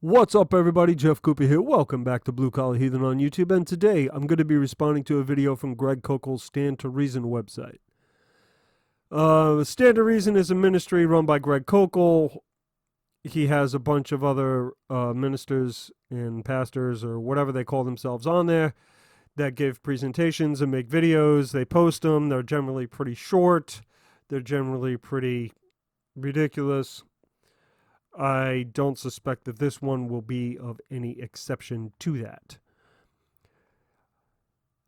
What's up, everybody? Jeff Cooper here. Welcome back to Blue Collar Heathen on YouTube. And today I'm going to be responding to a video from Greg Koukl's Stand to Reason website. Stand to Reason is a ministry run by Greg Koukl. He has a bunch of other ministers and pastors or whatever they call themselves on there that give presentations and make videos. They post them. They're generally pretty short. They're generally pretty ridiculous. I don't suspect that this one will be of any exception to that.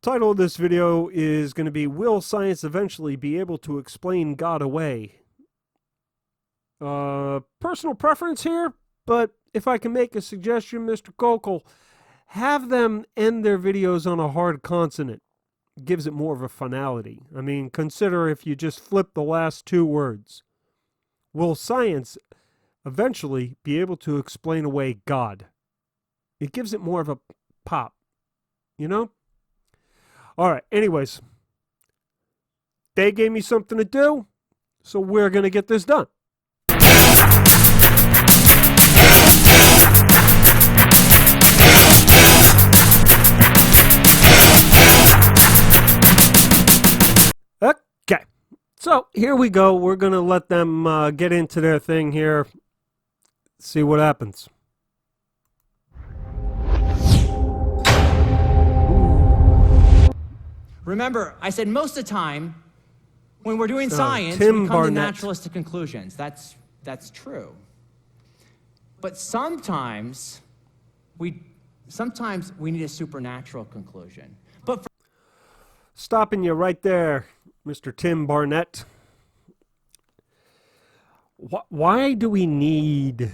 Title of this video is going to be, Will Science Eventually Be Able to Explain God Away? Personal preference here, but if I can make a suggestion, Mr. Koukl, have them end their videos on a hard consonant. It gives it more of a finality. I mean, consider if you just flip the last two words. Will science eventually be able to explain away God? It gives it more of a pop, you know? All right, anyways, they gave me something to do, so we're going to get this done. Okay, so here we go. We're going to let them get into their thing here. See what happens. Remember, I said most of the time, when we're doing science, Tim we come Barnett. to naturalistic conclusions. That's true. But sometimes we need a supernatural conclusion. But Stopping you right there, Mr. Tim Barnett. Why do we need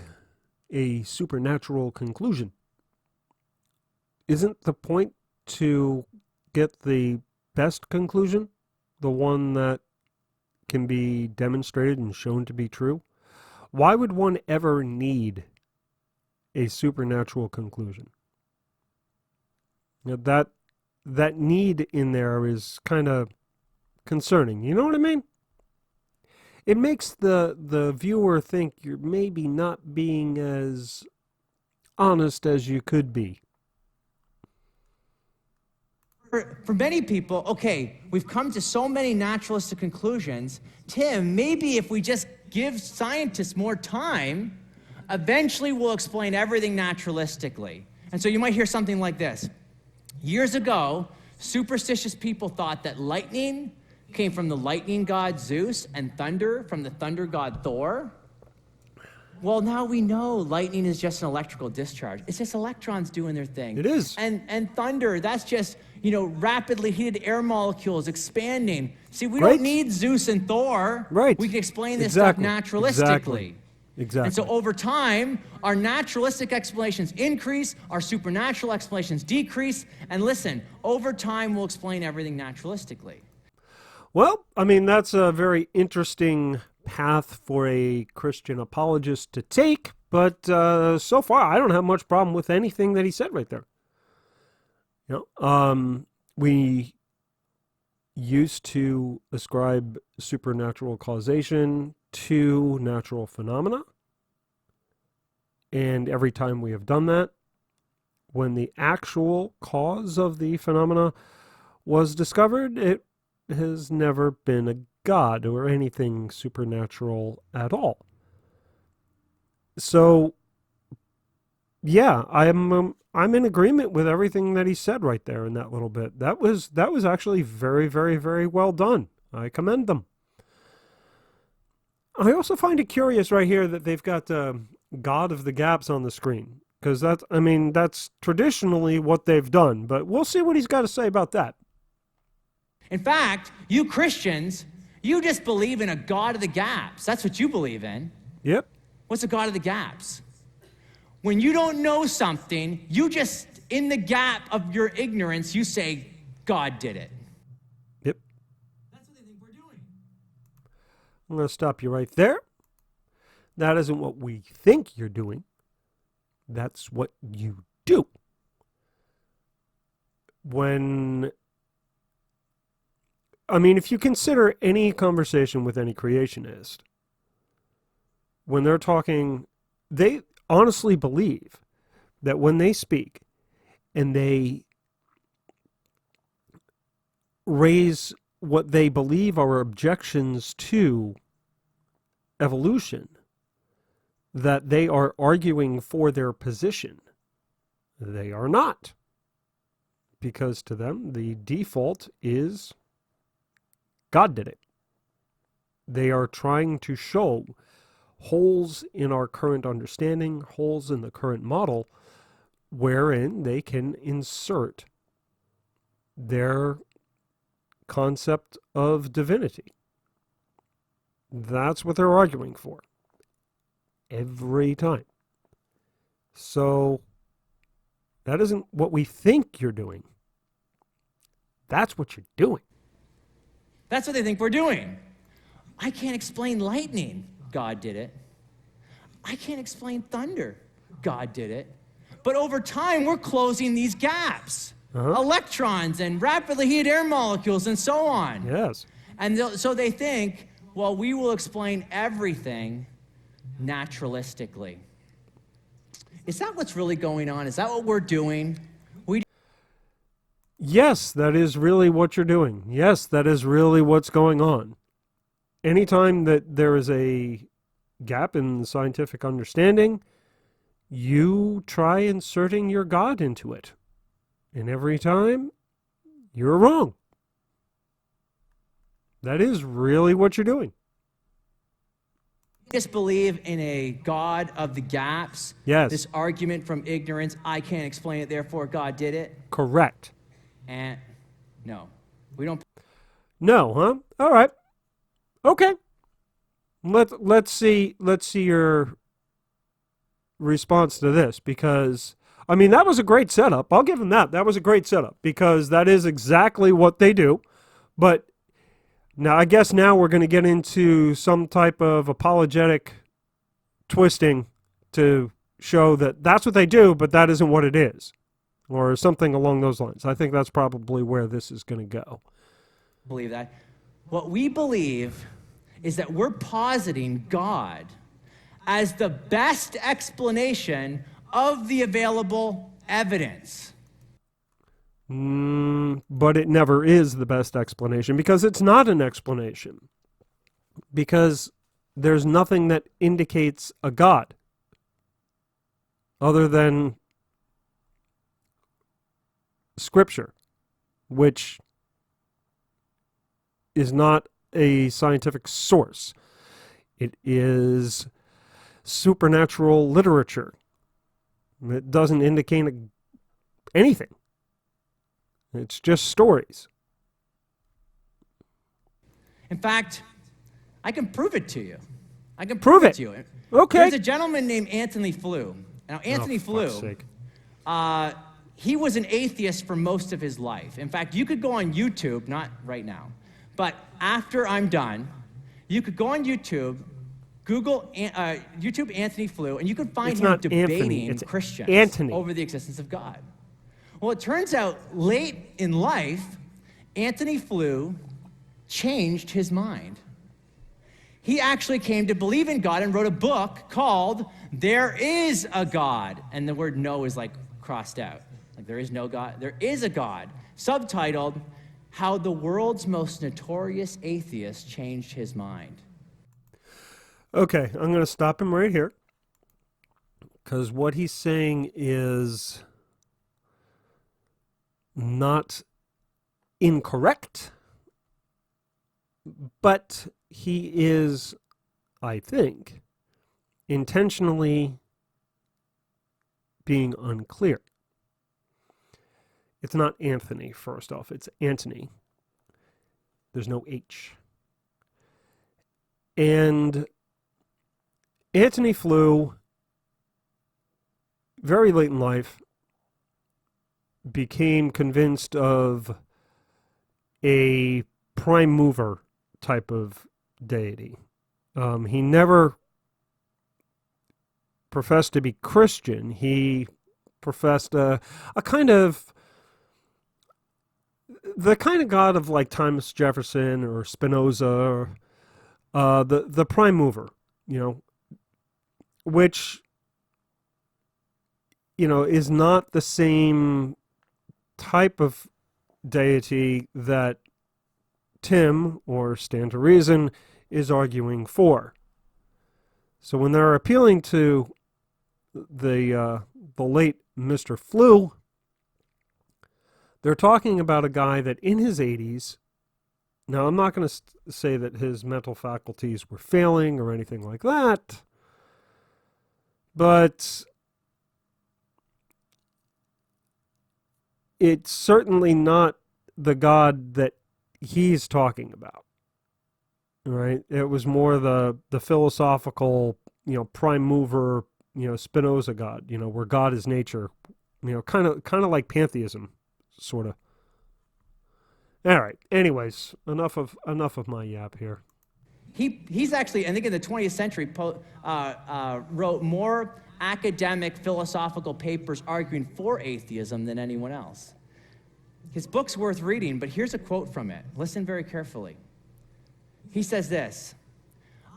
a supernatural conclusion? Isn't the point to get the best conclusion, the one that can be demonstrated and shown to be true? Why would one ever need a supernatural conclusion? You know, that need in there is kind of concerning. You know what I mean? It makes the viewer think you're maybe not being as honest as you could be. for many people, okay, we've come to so many naturalistic conclusions. Tim, maybe if we just give scientists more time, eventually we'll explain everything naturalistically. And so you might hear something like this. Years ago, superstitious people thought that lightning came from the lightning god Zeus and thunder from the thunder god Thor. Well, now we know lightning is just an electrical discharge. It's just electrons doing their thing. It is. And thunder, that's just, rapidly heated air molecules expanding. See, we Right. don't need Zeus and Thor. Right. We can explain this Exactly. stuff naturalistically. Exactly. And so over time, our naturalistic explanations increase, our supernatural explanations decrease, and listen, over time we'll explain everything naturalistically. Well, I mean, that's a very interesting path for a Christian apologist to take, but so far I don't have much problem with anything that he said right there. We used to ascribe supernatural causation to natural phenomena, and every time we have done that, when the actual cause of the phenomena was discovered, it has never been a god or anything supernatural at all. So, yeah, I'm in agreement with everything that he said right there in that little bit. That was actually very, very, very well done. I commend them. I also find it curious right here that they've got God of the Gaps on the screen, because that's traditionally what they've done. But we'll see what he's got to say about that. In fact, you Christians, you just believe in a God of the gaps. That's what you believe in. Yep. What's a God of the gaps? When you don't know something, you just, in the gap of your ignorance, you say, God did it. Yep. That's what they think we're doing. I'm going to stop you right there. That isn't what we think you're doing. That's what you do. If you consider any conversation with any creationist, when they're talking, they honestly believe that when they speak and they raise what they believe are objections to evolution, that they are arguing for their position. They are not. Because to them, the default is God did it. They are trying to show holes in our current understanding, holes in the current model, wherein they can insert their concept of divinity. That's what they're arguing for. Every time. So, that isn't what we think you're doing. That's what you're doing. That's what they think we're doing. I can't explain lightning. God did it. I can't explain thunder. God did it. But over time, we're closing these gaps. Electrons and rapidly heated air molecules and so on. Yes. And so they think, well, we will explain everything naturalistically. Is that what's really going on? Is that what we're doing? Yes, that is really what you're doing. Yes, that is really what's going on. Anytime that there is a gap in scientific understanding, you try inserting your God into it. And every time, you're wrong. That is really what you're doing. Just believe in a God of the gaps. Yes. This argument from ignorance, I can't explain it, therefore God did it. Correct. And no, we don't. No, huh? All right. Okay. Let's see your response to this, because I mean, that was a great setup. I'll give them that. That was a great setup, because that is exactly what they do. But now, I guess now we're going to get into some type of apologetic twisting to show that that's what they do, but that isn't what it is, or something along those lines. I think that's probably where this is going to go. Believe that. What we believe is that we're positing God as the best explanation of the available evidence. But it never is the best explanation, because it's not an explanation. Because there's nothing that indicates a God other than Scripture, which is not a scientific source. It is supernatural literature. It doesn't indicate anything. It's just stories. In fact, I can prove it to you. I can Prove it to you. Okay. There's a gentleman named Antony Flew. Now, Antony Flew, he was an atheist for most of his life. In fact, you could go on YouTube, not right now, but after I'm done, you could go on YouTube, Google YouTube Antony Flew, and you could find him debating Christians over the existence of God. Well, it turns out late in life, Antony Flew changed his mind. He actually came to believe in God and wrote a book called There Is a God. And the word no is like crossed out. Like there is no God. There is a God. Subtitled, How the World's Most Notorious Atheist Changed His Mind. Okay, I'm going to stop him right here, because what he's saying is not incorrect, but he is, I think, intentionally being unclear. It's not Anthony, first off. It's Antony. There's no H. And Antony Flew, very late in life, became convinced of a prime mover type of deity. He never professed to be Christian. He professed a kind of, the kind of God of like Thomas Jefferson or Spinoza, or the prime mover, you know, which is not the same type of deity that Tim, or Stand to Reason, is arguing for. So when they're appealing to the late Mr. Flew, they're talking about a guy that in his 80s, now I'm not going to say that his mental faculties were failing or anything like that, but it's certainly not the God that he's talking about, right? It was more the philosophical, prime mover, Spinoza God, where God is nature, kind of like pantheism, sort of. All right. Anyways, enough of my yap here. He's actually, I think in the 20th century, wrote more academic philosophical papers arguing for atheism than anyone else. His book's worth reading, but here's a quote from it. Listen very carefully. He says this: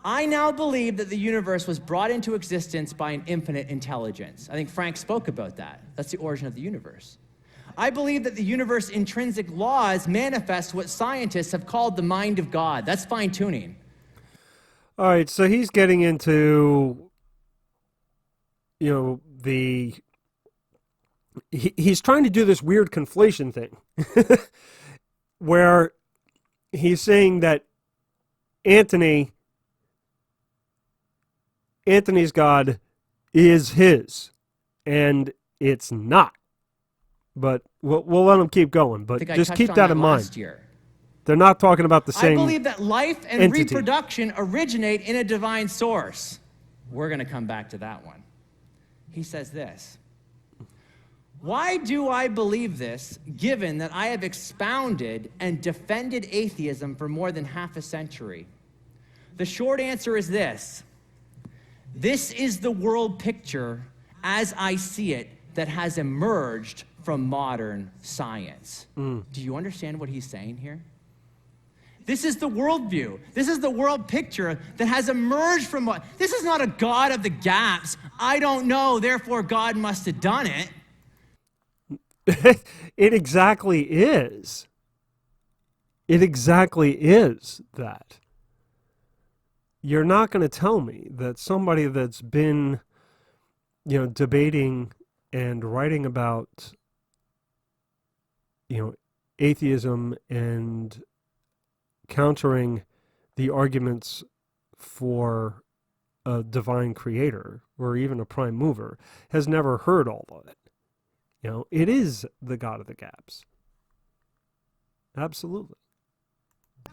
"I now believe that the universe was brought into existence by an infinite intelligence." I think Frank spoke about that. That's the origin of the universe. "I believe that the universe's intrinsic laws manifest what scientists have called the mind of God." That's fine-tuning. All right, so he's getting into, he's trying to do this weird conflation thing where he's saying that Antony's God is his, and it's not. But we'll let him keep going. But just keep that in mind. They're not talking about the same I believe that life and entity. reproduction originate in a divine source. We're going to come back to that one. He says this: "Why do I believe this, given that I have expounded and defended atheism for more than half a century? The short answer is this: this is the world picture as I see it that has emerged from modern science." Do you understand what he's saying here? This is the worldview. This is the world picture that has emerged from what? This is not a God of the gaps. I don't know, therefore God must have done it. It exactly is. It exactly is that. You're not going to tell me that somebody that's been, debating and writing about, atheism and countering the arguments for a divine creator or even a prime mover has never heard all of it. It is the God of the gaps. Absolutely.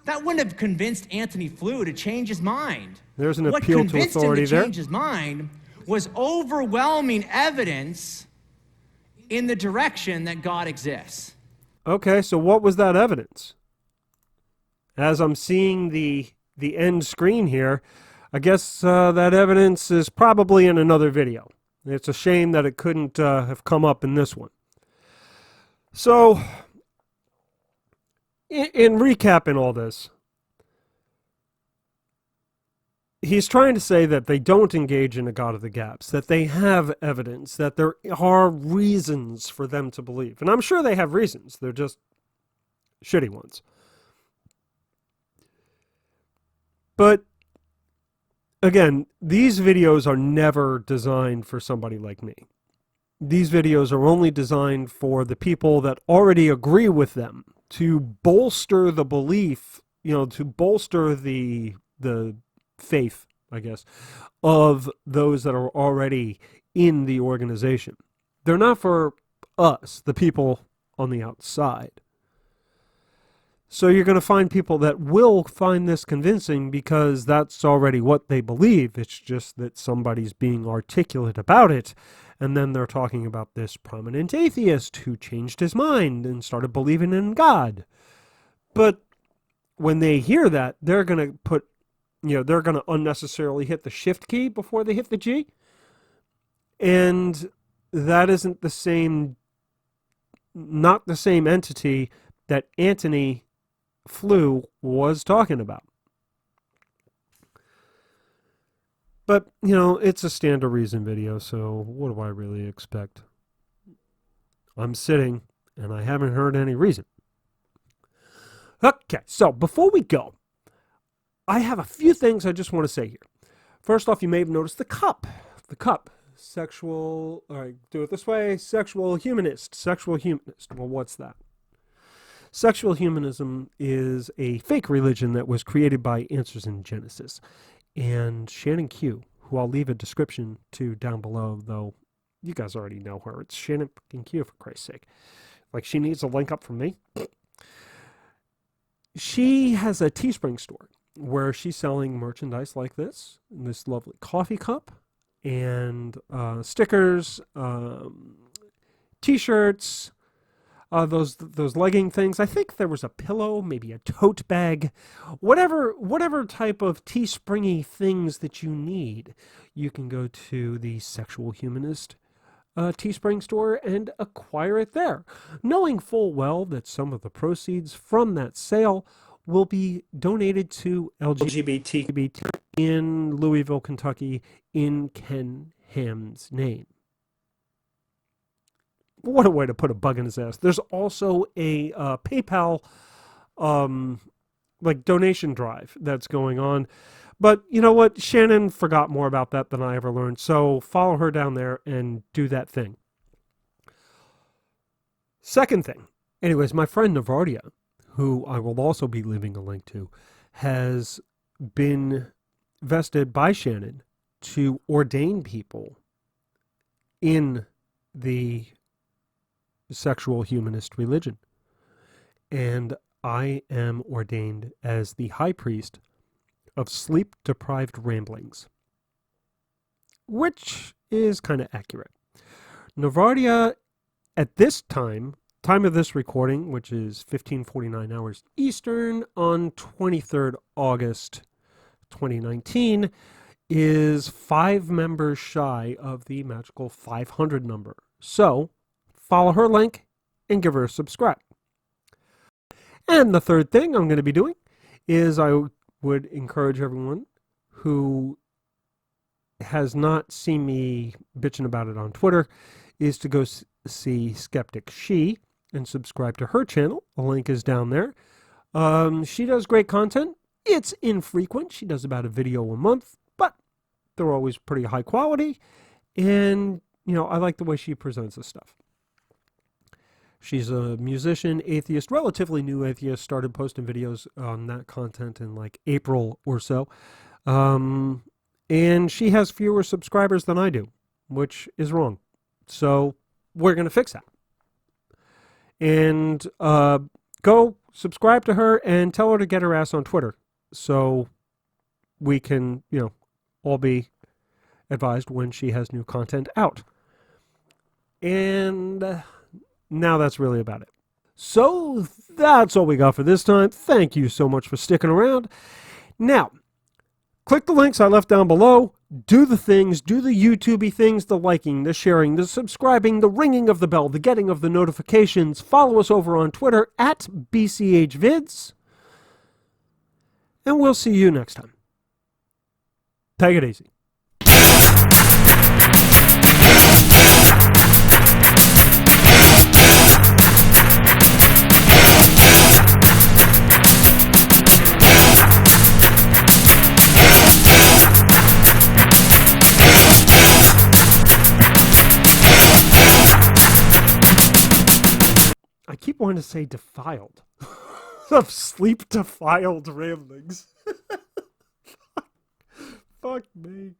That wouldn't have convinced Antony Flew to change his mind. There's an appeal to authority there. What convinced him to change his mind was overwhelming evidence in the direction that God exists. Okay, so what was that evidence? As I'm seeing the end screen here, I guess that evidence is probably in another video. It's a shame that it couldn't have come up in this one. So, in recapping all this, he's trying to say that they don't engage in a God of the gaps, that they have evidence, that there are reasons for them to believe. And I'm sure they have reasons. They're just shitty ones. But again, these videos are never designed for somebody like me. These videos are only designed for the people that already agree with them, to bolster the belief, to bolster the faith, I guess, of those that are already in the organization. They're not for us, the people on the outside. So you're going to find people that will find this convincing because that's already what they believe. It's just that somebody's being articulate about it. And then they're talking about this prominent atheist who changed his mind and started believing in God. But when they hear that, they're going to put, they're going to unnecessarily hit the shift key before they hit the G. And that isn't the same, not the same entity that Antony Flew was talking about. But, it's a Stand to Reason video, so what do I really expect? I'm sitting and I haven't heard any reason. Okay, so before we go, I have a few things I just want to say here. First off, you may have noticed the cup. The cup. Sexual, all right, do it this way. Sexual humanist. Sexual humanist. Well, what's that? Sexual humanism is a fake religion that was created by Answers in Genesis. And Shannon Q, who I'll leave a description to down below, though you guys already know her. It's Shannon Q, for Christ's sake. Like, she needs a link up from me. She has a Teespring store where she's selling merchandise like this lovely coffee cup, and stickers, T-shirts, those legging things. I think there was a pillow, maybe a tote bag, whatever type of Teespringy things that you need. You can go to the Sexual Humanist Teespring store and acquire it there, knowing full well that some of the proceeds from that sale will be donated to LGBT in Louisville, Kentucky, in Ken Ham's name. What a way to put a bug in his ass. There's also a PayPal donation drive that's going on. But you know what? Shannon forgot more about that than I ever learned. So follow her down there and do that thing. Second thing. Anyways, my friend Nervardia, who I will also be leaving a link to, has been vested by Shannon to ordain people in the sexual humanist religion. And I am ordained as the high priest of sleep-deprived ramblings, which is kind of accurate. Nervardia, at this time of this recording, which is 15:49 hours Eastern on 23rd August 2019, is 5 members shy of the magical 500 number. So follow her link and give her a subscribe. And the third thing I'm going to be doing is I would encourage everyone who has not seen me bitching about it on Twitter is to go see SkepticShe and subscribe to her channel. The link is down there. She does great content. It's infrequent. She does about a video a month, but they're always pretty high quality. And, you know, I like the way she presents this stuff. She's a musician, atheist, relatively new atheist, started posting videos on that content in like April or so. And she has fewer subscribers than I do, which is wrong. So we're going to fix that. And go subscribe to her and tell her to get her ass on Twitter so we can, you know, all be advised when she has new content out. And now that's really about it. So that's all we got for this time. Thank you so much for sticking around. Now, click the links I left down below. Do the things, do the YouTubey things, the liking, the sharing, the subscribing, the ringing of the bell, the getting of the notifications. Follow us over on Twitter at BCHVids. And we'll see you next time. Take it easy. I keep wanting to say defiled. Of sleep defiled ramblings. Fuck me.